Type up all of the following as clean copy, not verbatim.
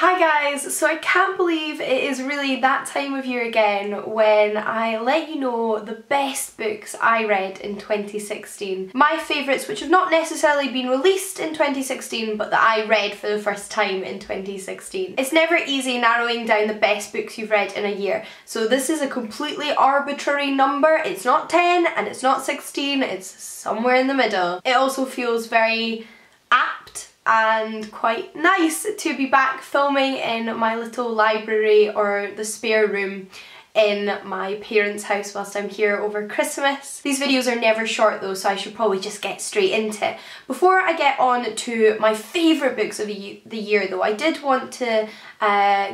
Hi guys, so I can't believe it is really that time of year again when I let you know the best books I read in 2016. My favourites which have not necessarily been released in 2016 but that I read for the first time in 2016. It's never easy narrowing down the best books you've read in a year, so this is a completely arbitrary number. It's not 10 and it's not 16, it's somewhere in the middle. It also feels very apt and quite nice to be back filming in my little library or the spare room in my parents' house whilst I'm here over Christmas. These videos are never short though, so I should probably just get straight into it. Before I get on to my favourite books of the year though, I did want to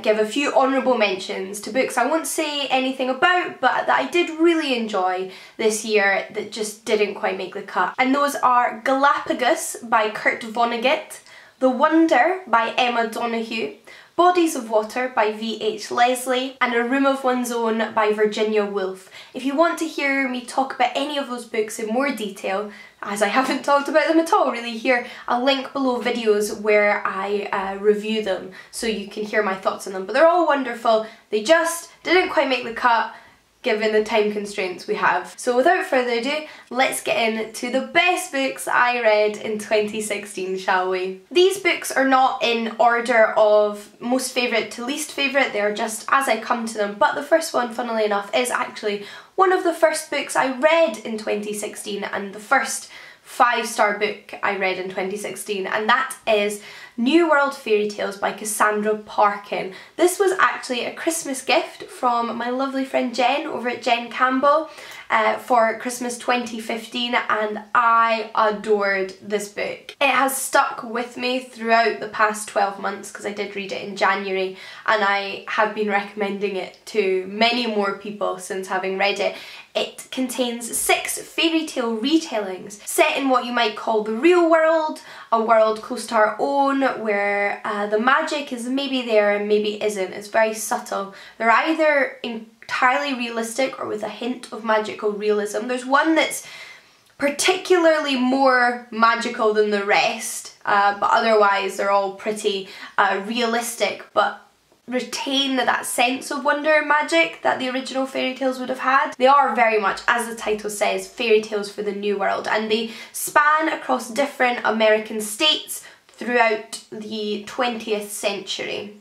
give a few honourable mentions to books I won't say anything about but that I did really enjoy this year that just didn't quite make the cut. And those are Galapagos by Kurt Vonnegut, The Wonder by Emma Donoghue, Bodies of Water by V.H. Leslie, and A Room of One's Own by Virginia Woolf. If you want to hear me talk about any of those books in more detail, as I haven't talked about them at all really here, I'll link below videos where I review them so you can hear my thoughts on them. But they're all wonderful, they just didn't quite make the cut given the time constraints we have. So without further ado, let's get into the best books I read in 2016, shall we? These books are not in order of most favourite to least favourite, they're just as I come to them, but the first one, funnily enough, is actually one of the first books I read in 2016 and the first 5-star book I read in 2016, and that is New World Fairy Tales by Cassandra Parkin. This was actually a Christmas gift from my lovely friend Jen over at Jen Campbell for Christmas 2015, and I adored this book. It has stuck with me throughout the past 12 months because I did read it in January and I have been recommending it to many more people since having read it. It contains 6 fairy tale retellings set in what you might call the real world, a world close to our own where the magic is maybe there and maybe isn't. It's very subtle. They're either entirely realistic or with a hint of magical realism. There's one that's particularly more magical than the rest, but otherwise they're all pretty realistic but retain that sense of wonder and magic that the original fairy tales would have had. They are very much, as the title says, fairy tales for the new world, and they span across different American states throughout the 20th century.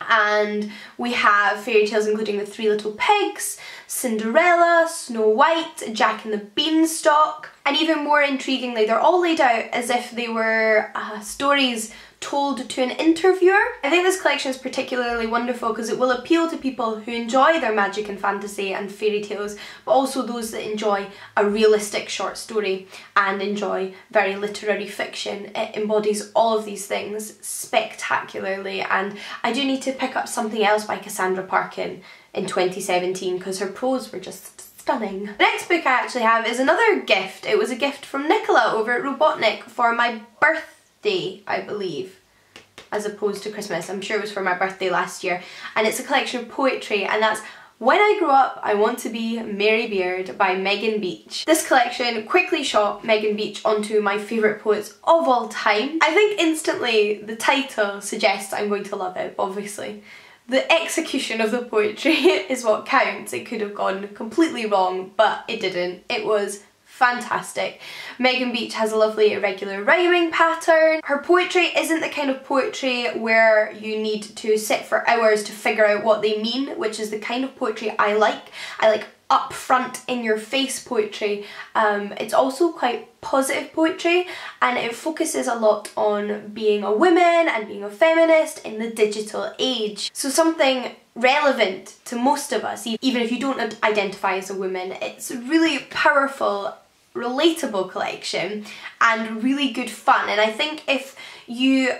And we have fairy tales including The Three Little Pigs, Cinderella, Snow White, Jack and the Beanstalk, and even more intriguingly, they're all laid out as if they were stories told to an interviewer. I think this collection is particularly wonderful because it will appeal to people who enjoy their magic and fantasy and fairy tales, but also those that enjoy a realistic short story and enjoy very literary fiction. It embodies all of these things spectacularly, and I do need to pick up something else by Cassandra Parkin in 2017 because her prose were just stunning. The next book I actually have is another gift. It was a gift from Nicola over at Robotnik for my birthday, I believe, as opposed to Christmas. I'm sure it was for my birthday last year, and it's a collection of poetry, and that's When I Grow Up I Want to Be Mary Beard by Megan Beach. This collection quickly shot Megan Beach onto my favourite poets of all time. I think instantly the title suggests I'm going to love it, obviously. The execution of the poetry is what counts. It could have gone completely wrong, but it didn't. It was fantastic. Megan Beach has a lovely irregular rhyming pattern. Her poetry isn't the kind of poetry where you need to sit for hours to figure out what they mean, which is the kind of poetry I like. I like upfront, in your face poetry. It's also quite positive poetry, and it focuses a lot on being a woman and being a feminist in the digital age. So something relevant to most of us, even if you don't identify as a woman. It's a really powerful, relatable collection and really good fun, and I think if you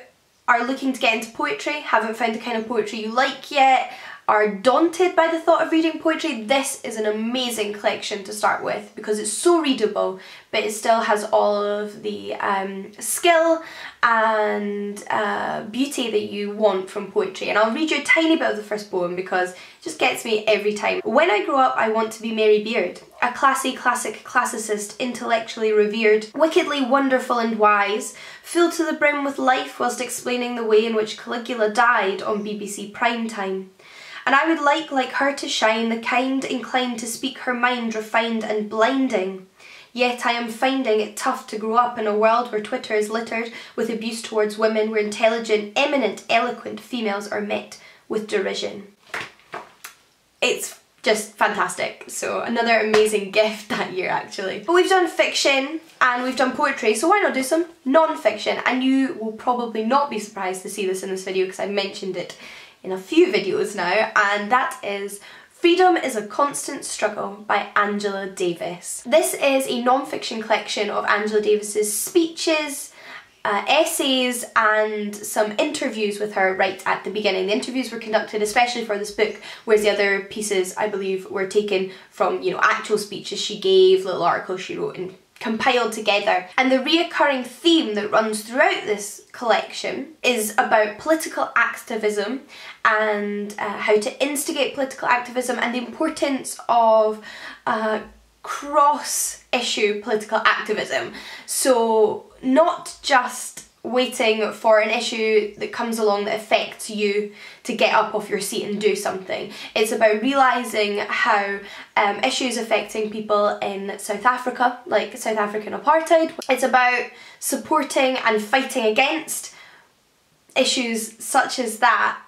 are looking to get into poetry, haven't found the kind of poetry you like yet, are daunted by the thought of reading poetry, this is an amazing collection to start with because it's so readable, but it still has all of the skill and beauty that you want from poetry. And I'll read you a tiny bit of the first poem because it just gets me every time. When I grow up, I want to be Mary Beard, a classy, classic classicist, intellectually revered, wickedly wonderful and wise, filled to the brim with life whilst explaining the way in which Caligula died on BBC primetime. And I would like her to shine, the kind inclined to speak her mind refined and blinding. Yet I am finding it tough to grow up in a world where Twitter is littered with abuse towards women, where intelligent, eminent, eloquent females are met with derision. It's just fantastic. So another amazing gift that year actually. But we've done fiction and we've done poetry, so why not do some non-fiction? And you will probably not be surprised to see this in this video because I mentioned it in a few videos now, and that is Freedom is a Constant Struggle by Angela Davis. This is a non-fiction collection of Angela Davis's speeches, essays and some interviews with her right at the beginning. The interviews were conducted especially for this book, whereas the other pieces I believe were taken from, you know, actual speeches she gave, little articles she wrote and compiled together. And the reoccurring theme that runs throughout this collection is about political activism and how to instigate political activism and the importance of cross-issue political activism. So not just waiting for an issue that comes along that affects you to get up off your seat and do something. It's about realising how issues affecting people in South Africa, like South African apartheid. It's about supporting and fighting against issues such as that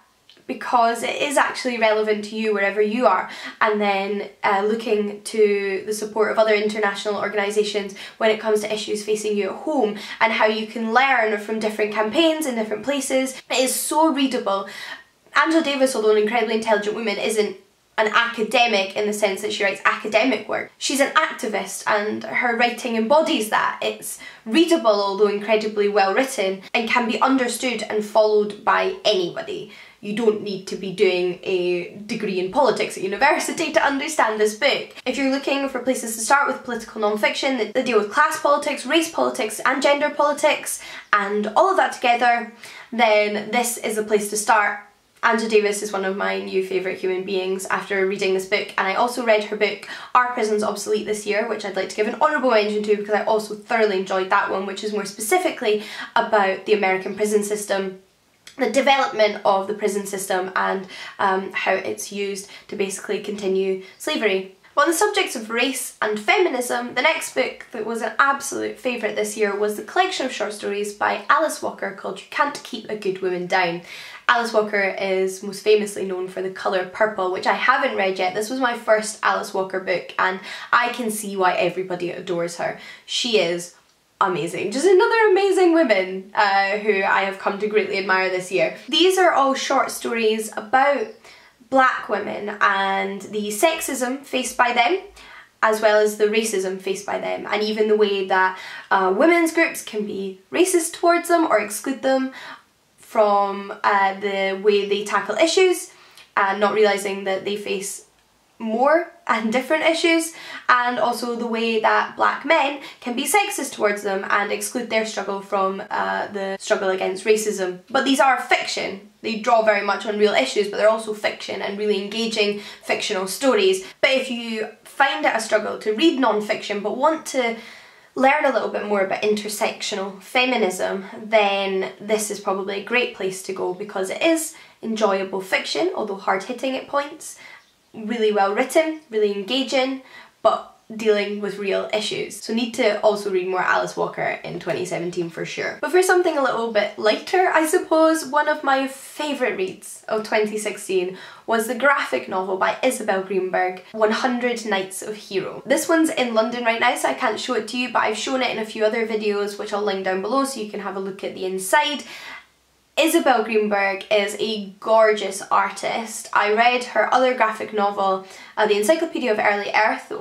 because it is actually relevant to you wherever you are, and then looking to the support of other international organisations when it comes to issues facing you at home and how you can learn from different campaigns in different places. It is so readable. Angela Davis, although an incredibly intelligent woman, isn't an academic in the sense that she writes academic work. She's an activist and her writing embodies that. It's readable although incredibly well written and can be understood and followed by anybody. You don't need to be doing a degree in politics at university to understand this book. If you're looking for places to start with political non-fiction that deal with class politics, race politics and gender politics and all of that together, then this is a place to start. Angela Davis is one of my new favourite human beings after reading this book, and I also read her book Are Prisons Obsolete this year, which I'd like to give an honourable mention to because I also thoroughly enjoyed that one, which is more specifically about the American prison system, the development of the prison system and how it's used to basically continue slavery. On the subject of race and feminism, the next book that was an absolute favourite this year was the collection of short stories by Alice Walker called You Can't Keep a Good Woman Down. Alice Walker is most famously known for The Colour Purple, which I haven't read yet. This was my first Alice Walker book and I can see why everybody adores her. She is amazing. Just another amazing woman who I have come to greatly admire this year. These are all short stories about black women and the sexism faced by them, as well as the racism faced by them, and even the way that women's groups can be racist towards them or exclude them from the way they tackle issues, and not realising that they face more and different issues, and also the way that black men can be sexist towards them and exclude their struggle from the struggle against racism. But these are fiction. They draw very much on real issues, but they're also fiction and really engaging fictional stories. But if you find it a struggle to read non-fiction but want to learn a little bit more about intersectional feminism, then this is probably a great place to go because it is enjoyable fiction, although hard-hitting at points, really well written, really engaging, but dealing with real issues. So need to also read more Alice Walker in 2017 for sure. But for something a little bit lighter, I suppose, one of my favourite reads of 2016 was the graphic novel by Isabel Greenberg, 100 Nights of Hero. This one's in London right now, so I can't show it to you, but I've shown it in a few other videos, which I'll link down below so you can have a look at the inside. Isabel Greenberg is a gorgeous artist. I read her other graphic novel, The Encyclopedia of Early Earth,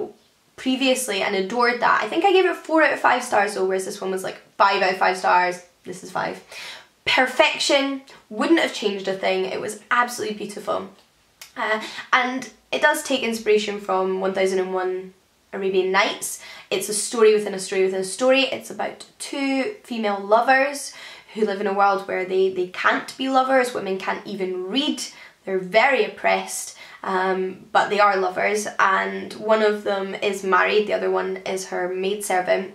previously and adored that. I think I gave it 4 out of 5 stars though, whereas this one was like 5 out of 5 stars. This is 5. Perfection, wouldn't have changed a thing. It was absolutely beautiful. And it does take inspiration from 1001 Arabian Nights. It's a story within a story within a story. It's about two female lovers who live in a world where they can't be lovers, women can't even read, they're very oppressed, but they are lovers, and one of them is married, the other one is her maidservant.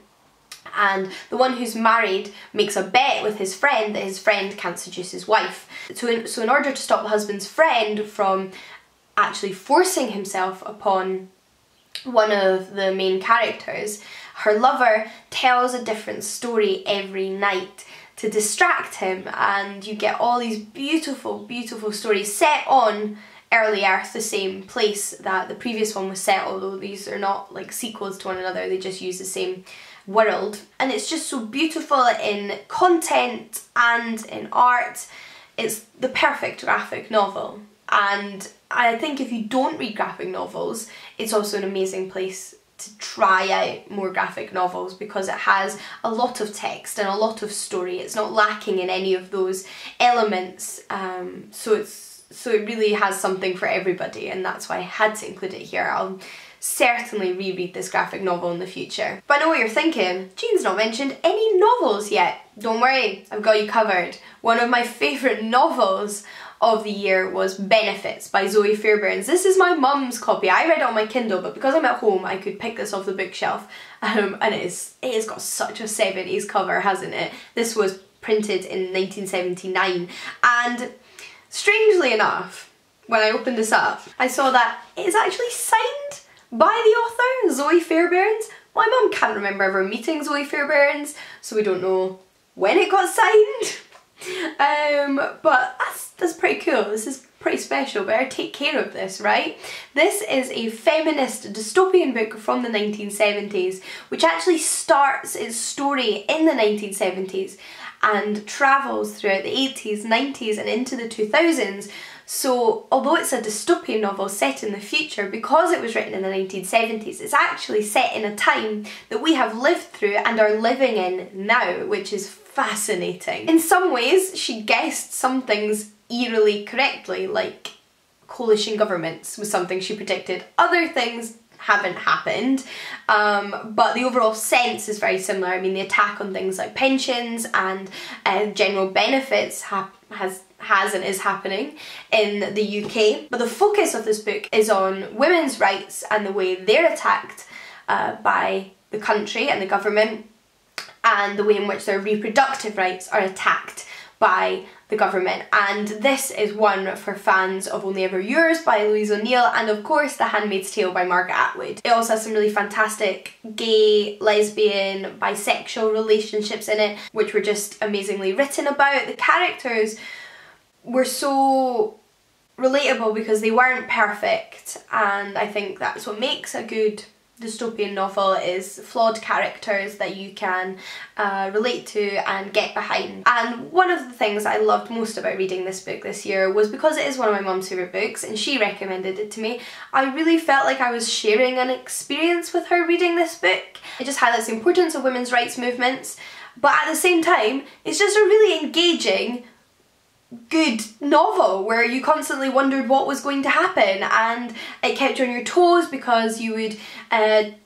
And the one who's married makes a bet with his friend that his friend can't seduce his wife. So in order to stop the husband's friend from actually forcing himself upon one of the main characters, her lover tells a different story every night to distract him, and you get all these beautiful, beautiful stories set on early Earth, the same place that the previous one was set, although these are not like sequels to one another, they just use the same world. And it's just so beautiful in content and in art. It's the perfect graphic novel, and I think if you don't read graphic novels, it's also an amazing place to try out more graphic novels, because it has a lot of text and a lot of story. It's not lacking in any of those elements, so it really has something for everybody, and that's why I had to include it here. I'll certainly reread this graphic novel in the future. But I know what you're thinking, Jean's not mentioned any novels yet. Don't worry, I've got you covered. One of my favourite novels of the year was Benefits by Zoe Fairbairns. This is my mum's copy. I read it on my Kindle, but because I'm at home I could pick this off the bookshelf, and it has got such a 70s cover, hasn't it? This was printed in 1979, and strangely enough, when I opened this up, I saw that it is actually signed by the author, Zoe Fairbairns. My mum can't remember ever meeting Zoe Fairbairns, so we don't know when it got signed. But that's pretty cool. This is pretty special. Better take care of this, right? This is a feminist dystopian book from the 1970s, which actually starts its story in the 1970s and travels throughout the 80s, 90s and into the 2000s. So although it's a dystopian novel set in the future, because it was written in the 1970s, it's actually set in a time that we have lived through and are living in now, which is fascinating. In some ways, she guessed some things eerily correctly, like coalition governments was something she predicted. Other things haven't happened, but the overall sense is very similar. I mean, the attack on things like pensions and general benefits has and is happening in the UK. But the focus of this book is on women's rights and the way they're attacked by the country and the government, and the way in which their reproductive rights are attacked by the government. And this is one for fans of Only Ever Yours by Louise O'Neill, and of course The Handmaid's Tale by Margaret Atwood. It also has some really fantastic gay, lesbian, bisexual relationships in it, which were just amazingly written about. The characters were so relatable because they weren't perfect, and I think that's what makes a good dystopian novel, is flawed characters that you can relate to and get behind. And one of the things I loved most about reading this book this year was because it is one of my mum's favourite books and she recommended it to me. I really felt like I was sharing an experience with her reading this book. It just highlights the importance of women's rights movements, but at the same time it's just a really engaging, good novel where you constantly wondered what was going to happen, and it kept you on your toes because you would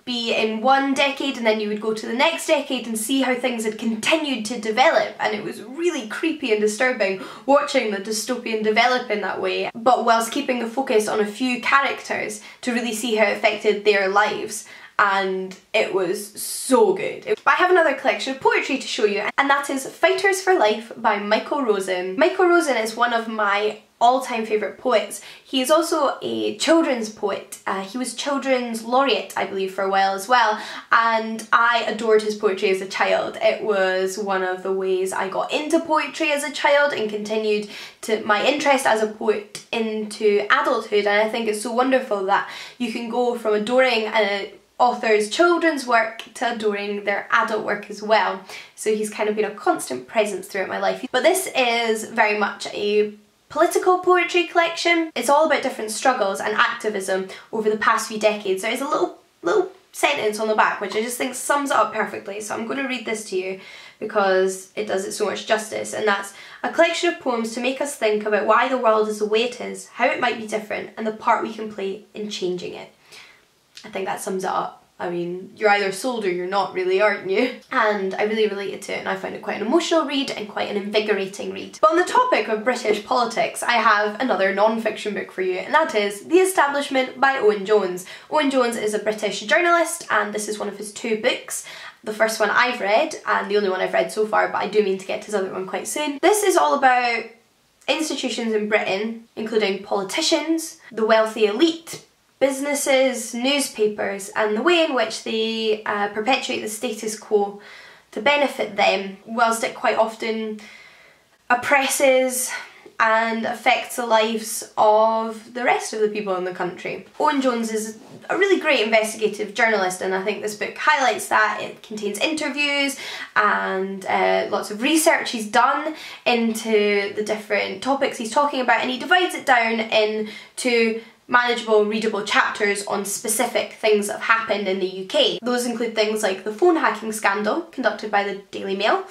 be in one decade and then you would go to the next decade and see how things had continued to develop, and it was really creepy and disturbing watching the dystopian develop in that way, but whilst keeping the focus on a few characters to really see how it affected their lives. And it was so good. I have another collection of poetry to show you, and that is Fighters for Life by Michael Rosen. Michael Rosen is one of my all-time favourite poets. He is also a children's poet. He was children's laureate, I believe, for a while as well, and I adored his poetry as a child. It was one of the ways I got into poetry as a child and continued to my interest as a poet into adulthood, and I think it's so wonderful that you can go from adoring an author's children's work to adoring their adult work as well. So he's kind of been a constant presence throughout my life. But this is very much a political poetry collection. It's all about different struggles and activism over the past few decades. There is a little sentence on the back which I just think sums it up perfectly, so I'm going to read this to you. because it does it so much justice, and that's a collection of poems to make us think about why the world is the way it is, how it might be different, and the part we can play in changing it. I think that sums it up. I mean, you're either sold or you're not really, aren't you? And I really related to it, and I found it quite an emotional read and quite an invigorating read. But on the topic of British politics, I have another non-fiction book for you, and that is The Establishment by Owen Jones. Owen Jones is a British journalist, and this is one of his 2 books. The first one I've read, and the only one I've read so far, but I do mean to get to his other one quite soon. This is all about institutions in Britain, including politicians, the wealthy elite, businesses, newspapers, and the way in which they perpetuate the status quo to benefit them, whilst it quite often oppresses and affects the lives of the rest of the people in the country. Owen Jones is a really great investigative journalist, and I think this book highlights that. It contains interviews and lots of research he's done into the different topics he's talking about, and he divides it down into manageable, readable chapters on specific things that have happened in the UK. Those include things like the phone hacking scandal conducted by the Daily Mail,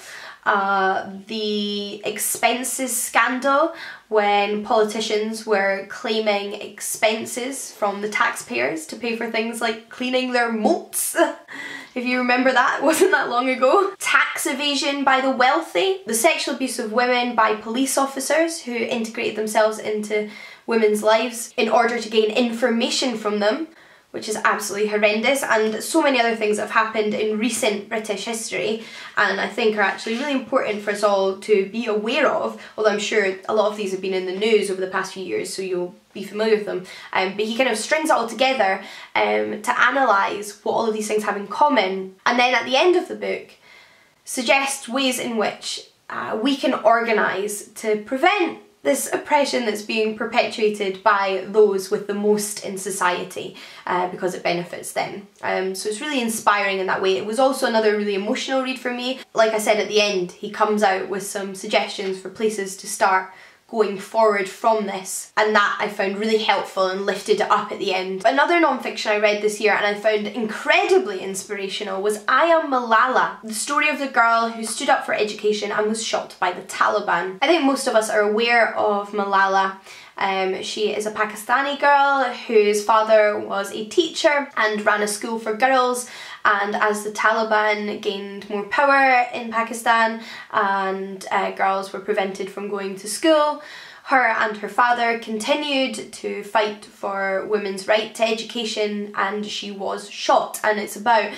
the expenses scandal when politicians were claiming expenses from the taxpayers to pay for things like cleaning their moats. If you remember that, it wasn't that long ago. Tax evasion by the wealthy, the sexual abuse of women by police officers who integrated themselves into women's lives in order to gain information from them, which is absolutely horrendous, and so many other things that have happened in recent British history, and I think are actually really important for us all to be aware of, although I'm sure a lot of these have been in the news over the past few years, so you'll be familiar with them. But he kind of strings it all together to analyse what all of these things have in common, and then at the end of the book suggests ways in which we can organise to prevent this oppression that's being perpetuated by those with the most in society, because it benefits them. So it's really inspiring in that way. It was also another really emotional read for me. Like I said at the end, he comes out with some suggestions for places to start going forward from this, and that I found really helpful and lifted it up at the end. Another non-fiction I read this year and I found incredibly inspirational was I Am Malala, the story of the girl who stood up for education and was shot by the Taliban. I think most of us are aware of Malala. She is a Pakistani girl whose father was a teacher and ran a school for girls, and as the Taliban gained more power in Pakistan and girls were prevented from going to school, her and her father continued to fight for women's right to education, and she was shot. And it's about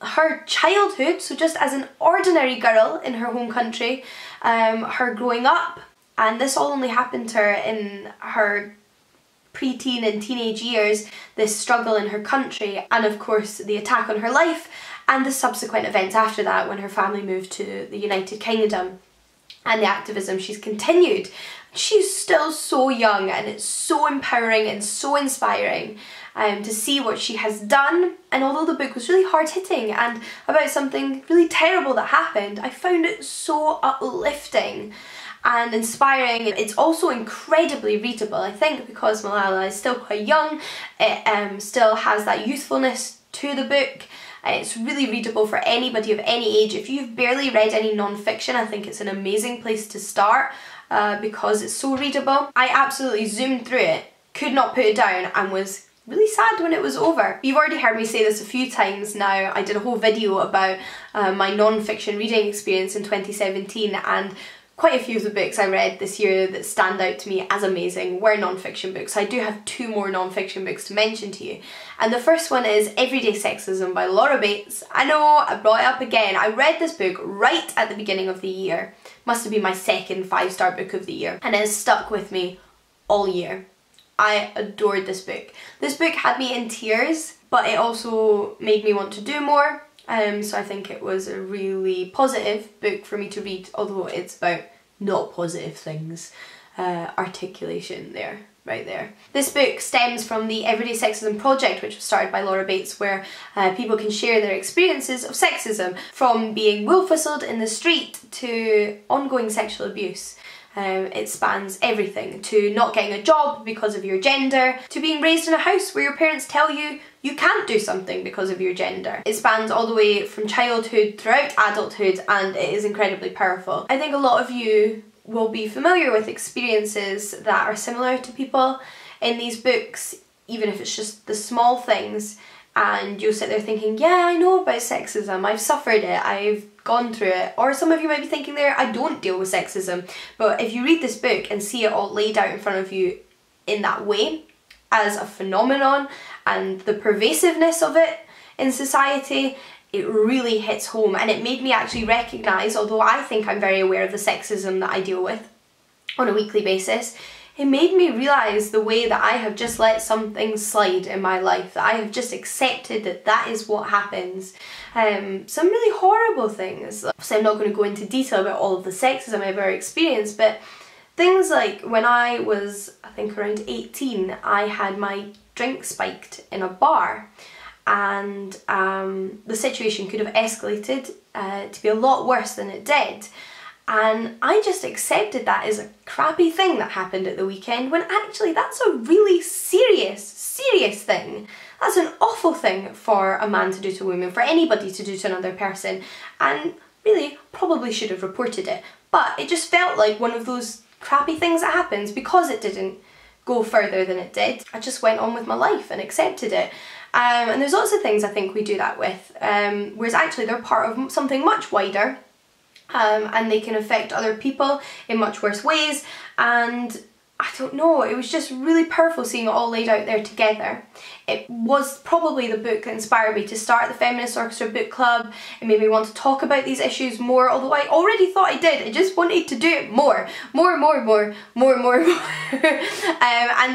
her childhood, so just as an ordinary girl in her home country, her growing up, and this all only happened to her in her pre-teen and teenage years, this struggle in her country, and of course the attack on her life and the subsequent events after that when her family moved to the United Kingdom, and the activism she's continued. She's still so young, and it's so empowering and so inspiring to see what she has done. And although the book was really hard-hitting and about something really terrible that happened, I found it so uplifting and inspiring. It's also incredibly readable, I think, because Malala is still quite young. It still has that youthfulness to the book. It's really readable for anybody of any age. If you've barely read any non-fiction, I think it's an amazing place to start because it's so readable. I absolutely zoomed through it, could not put it down, and was really sad when it was over. You've already heard me say this a few times now. I did a whole video about my non-fiction reading experience in 2017, and quite a few of the books I read this year that stand out to me as amazing were non-fiction books. I do have 2 more non-fiction books to mention to you. And the first one is Everyday Sexism by Laura Bates. I know, I brought it up again. I read this book right at the beginning of the year. Must have been my second 5-star book of the year. And it has stuck with me all year. I adored this book. This book had me in tears, but it also made me want to do more. So I think it was a really positive book for me to read, although it's about not positive things. Articulation there, right there. This book stems from the Everyday Sexism project, which was started by Laura Bates, where people can share their experiences of sexism, from being wolf-whistled in the street to ongoing sexual abuse. It spans everything, to not getting a job because of your gender, to being raised in a house where your parents tell you you can't do something because of your gender. It spans all the way from childhood throughout adulthood, and it is incredibly powerful. I think a lot of you will be familiar with experiences that are similar to people in these books, even if it's just the small things, and you'll sit there thinking, yeah, I know about sexism, I've suffered it, I've gone through it. Or some of you might be thinking there, I don't deal with sexism. But if you read this book and see it all laid out in front of you in that way, as a phenomenon, and the pervasiveness of it in society, it really hits home. And it made me actually recognise, although I think I'm very aware of the sexism that I deal with on a weekly basis, it made me realise the way that I have just let some things slide in my life, that I have just accepted that that is what happens. Some really horrible things. So I'm not going to go into detail about all of the sexism I've ever experienced, but things like when I was, I think around 18, I had my drink spiked in a bar, and the situation could have escalated to be a lot worse than it did. And I just accepted that as a crappy thing that happened at the weekend, when actually that's a really serious thing. That's an awful thing for a man to do to a woman, for anybody to do to another person, and really probably should have reported it. But it just felt like one of those crappy things that happens because it didn't go further than it did. I just went on with my life and accepted it. And there's lots of things I think we do that with, whereas actually they're part of something much wider. And they can affect other people in much worse ways, and I don't know, it was just really powerful seeing it all laid out there together. It was probably the book that inspired me to start the Feminist Orchestra book club. It made me want to talk about these issues more, although I already thought I did. I just wanted to do it more. And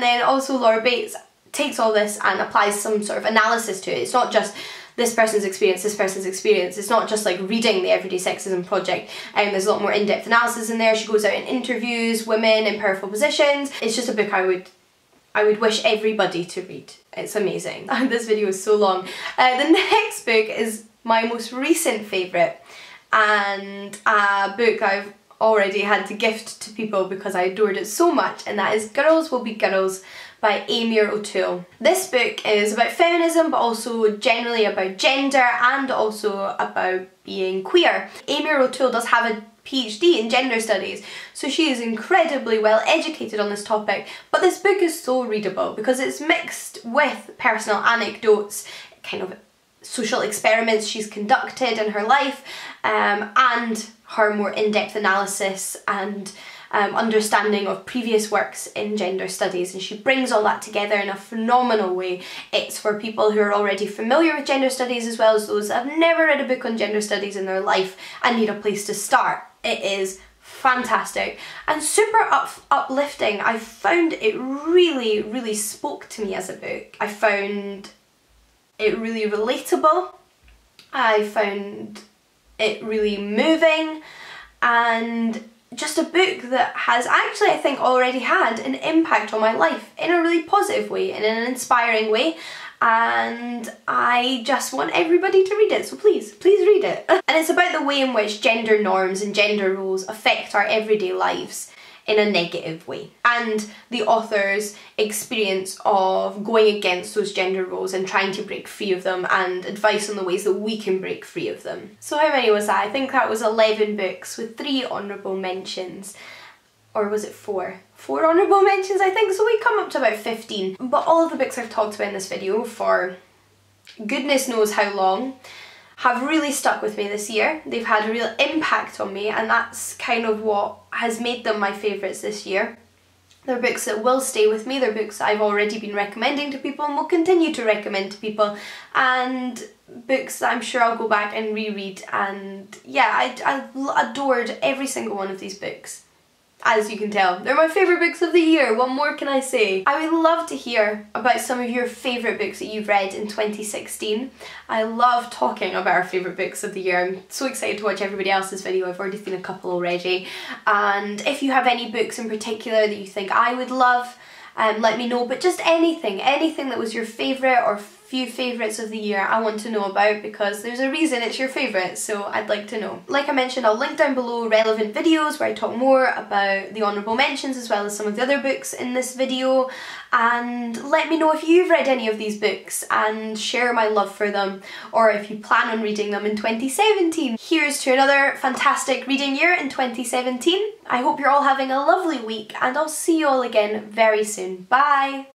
then also Laura Bates takes all this and applies some sort of analysis to it. It's not just this person's experience, this person's experience. It's not just like reading the Everyday Sexism Project. There's a lot more in-depth analysis in there. She goes out and interviews women in powerful positions. It's just a book I would wish everybody to read. It's amazing. This video is so long. The next book is my most recent favourite, and a book I've already had to gift to people because I adored it so much, and that is Girls Will Be Girls by Amy O'Toole. This book is about feminism, but also generally about gender and also about being queer. Amy O'Toole does have a PhD in gender studies, so she is incredibly well educated on this topic, but this book is so readable because it's mixed with personal anecdotes, kind of social experiments she's conducted in her life, and her more in-depth analysis and understanding of previous works in gender studies, and she brings all that together in a phenomenal way. It's for people who are already familiar with gender studies as well as those that have never read a book on gender studies in their life and need a place to start. It is fantastic and super uplifting. I found it really spoke to me as a book. I found it really relatable. I found it really moving, and just a book that has actually, I think, already had an impact on my life in a really positive way, in an inspiring way, and I just want everybody to read it, so please read it. And it's about the way in which gender norms and gender roles affect our everyday lives in a negative way, and the author's experience of going against those gender roles and trying to break free of them, and advice on the ways that we can break free of them. So how many was that? I think that was 11 books with 3 honourable mentions. Or was it 4? 4 honourable mentions, I think, so we come up to about 15. But all of the books I've talked about in this video for goodness knows how long have really stuck with me this year. They've had a real impact on me, and that's kind of what has made them my favourites this year. They're books that will stay with me, they're books I've already been recommending to people and will continue to recommend to people, and books that I'm sure I'll go back and reread, and yeah, I adored every single one of these books. As you can tell, they're my favourite books of the year. What more can I say? I would love to hear about some of your favourite books that you've read in 2016. I love talking about our favourite books of the year. I'm so excited to watch everybody else's video. I've already seen a couple already. And if you have any books in particular that you think I would love, let me know. But just anything that was your favourite or few favourites of the year I want to know about, because there's a reason it's your favourite, so I'd like to know. Like I mentioned, I'll link down below relevant videos where I talk more about the honourable mentions as well as some of the other books in this video, and let me know if you've read any of these books and share my love for them, or if you plan on reading them in 2017. Here's to another fantastic reading year in 2017. I hope you're all having a lovely week, and I'll see you all again very soon. Bye!